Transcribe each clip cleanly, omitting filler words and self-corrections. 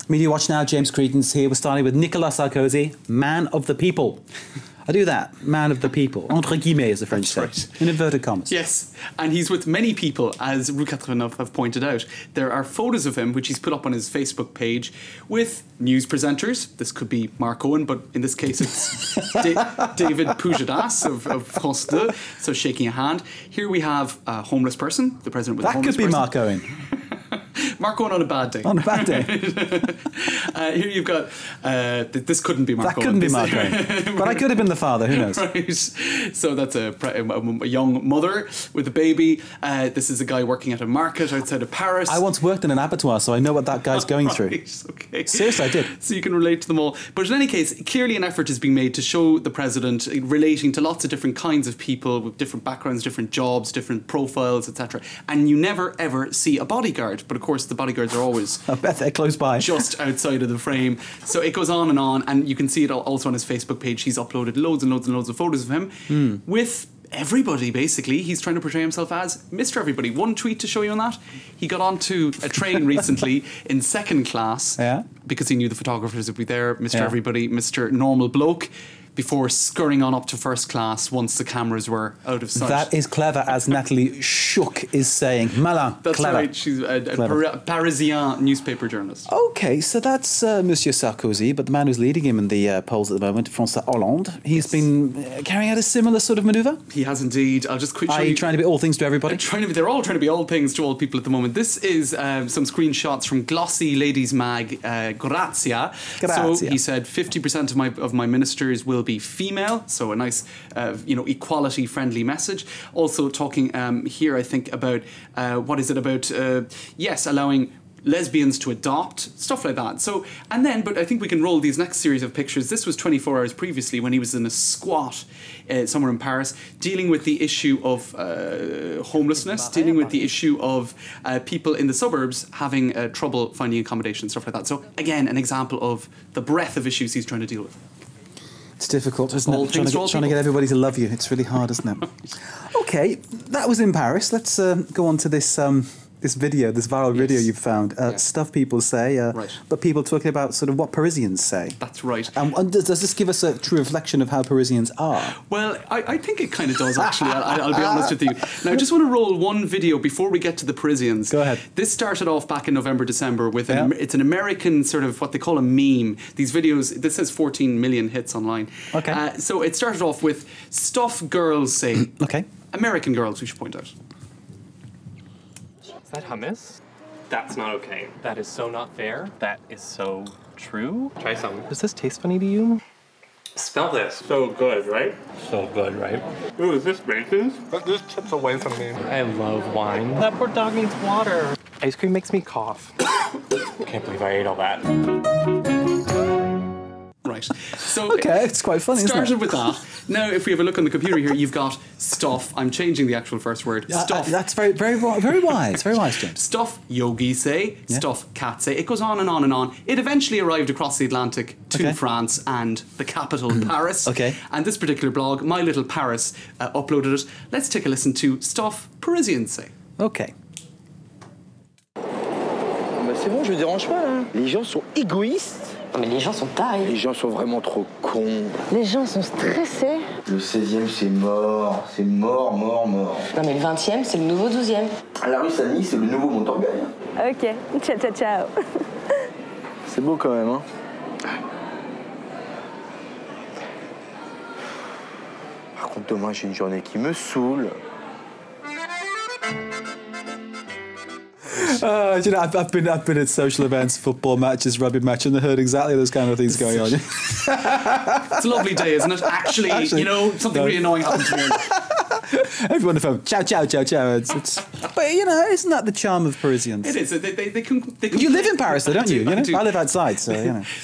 Media Watch Now, James Creedon's here. We're starting with Nicolas Sarkozy, man of the people. I do that, man of the people. Entre guillemets, as the French say. Right. In inverted commas. Yes, and he's with many people, as Rue 89 have pointed out. There are photos of him, which he's put up on his Facebook page, with news presenters. This could be Mark Owen, but in this case it's David Pujadas of France 2, so shaking a hand. Here we have a homeless person, the president with a homeless person. That could be Mark Owen. Mark Owen on a bad day. On a bad day. Here you've got, this couldn't be Mark Owen. That couldn't be Mark Owen. But I could have been the father, who knows? Right. So that's a young mother with a baby. This is a guy working at a market outside of Paris. I once worked in an abattoir, so I know what that guy's going through. Okay. Seriously, I did. So you can relate to them all. But in any case, clearly an effort is being made to show the president relating to lots of different kinds of people with different backgrounds, different jobs, different profiles, etc. And you never, ever see a bodyguard. But of course, the bodyguards are always I bet they're close by. just outside of the frame. So it goes on, and you can see it also on his Facebook page. He's uploaded loads and loads and loads of photos of him with everybody, basically. He's trying to portray himself as Mr. Everybody. One tweet to show you on that. He got onto a train recently in second class because he knew the photographers would be there. Mr. Everybody, Mr. Normal Bloke, before scurrying on up to first class once the cameras were out of sight. That is clever, as Natalie Shook is saying. Malin, That's clever. right. She's a Parisien newspaper journalist. Okay, so that's Monsieur Sarkozy, but the man who's leading him in the polls at the moment, François Hollande, he's been carrying out a similar sort of manoeuvre? He has indeed. I'll just quickly show you. Trying to be all things to everybody? They're all trying to be all things to all people at the moment. This is some screenshots from glossy ladies mag Grazia. So he said 50% of my ministers will be female, so a nice equality friendly message. Also talking here, I think, about allowing lesbians to adopt, stuff like that. So, but I think we can roll these next series of pictures. This was 24 hours previously when he was in a squat somewhere in Paris, dealing with the issue of homelessness, dealing with the issue of people in the suburbs having trouble finding accommodation, stuff like that. So again, an example of the breadth of issues he's trying to deal with. It's difficult, isn't it? Trying to get everybody to love you. It's really hard, isn't it? Okay, that was in Paris. Let's go on to this this viral video you've found. Stuff people say, but people talking about sort of what Parisians say. That's right. And does this give us a true reflection of how Parisians are? Well, I think it kind of does, actually. I'll be honest with you. Now, I just want to roll one video before we get to the Parisians. Go ahead. This started off back in November, December with it's an American sort of what they call a meme. These videos, this has 14 million hits online. Okay. So it started off with stuff girls say. Okay. American girls, we should point out. Is that hummus? That's not okay. That is so not fair. That is so true. Try some. Does this taste funny to you? Smell this. So good, right? So good, right? Ooh, is this bacon? Get these chips away from me. I love wine. That poor dog needs water. Ice cream makes me cough. Can't believe I ate all that. Right. So okay, it's quite funny, isn't it? Started with that. Now, if we have a look on the computer here, you've got stuff. I'm changing the actual first word. Stuff. That's very wise. Very wise, James. Stuff yogis say. Stuff cats say. It goes on and on and on. It eventually arrived across the Atlantic to France and the capital, Paris. Okay. And this particular blog, My Little Paris, uploaded it. Let's take a listen to stuff Parisians say. Okay. C'est bon, je me dérange pas là. Les gens sont égoïstes. Non, mais les gens sont tarés. Les gens sont vraiment trop cons. Les gens sont stressés. Le 16e, c'est mort. C'est mort, mort, mort. Non, mais le 20e, c'est le nouveau 12e. La rue Saint-Denis, c'est le nouveau Montorgueil. Ok, ciao, ciao, ciao. C'est beau quand même, hein. Par contre, demain, j'ai une journée qui me saoule. I've been at social events, football matches, rugby matches, and I heard exactly those kind of things going on. It's a lovely day, isn't it? Actually, something really annoying happened to me. Everyone on the phone, ciao, ciao, ciao, ciao. But isn't that the charm of Parisians? It is. They you live in Paris, though, don't you? I live outside, so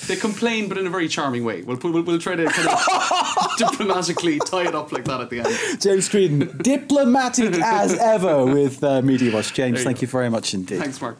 They complain, but in a very charming way. We'll try to kind of diplomatically tie it up like that at the end. James Creedon, diplomatic as ever with Media Watch. James, thank you very much indeed. Thanks, Mark.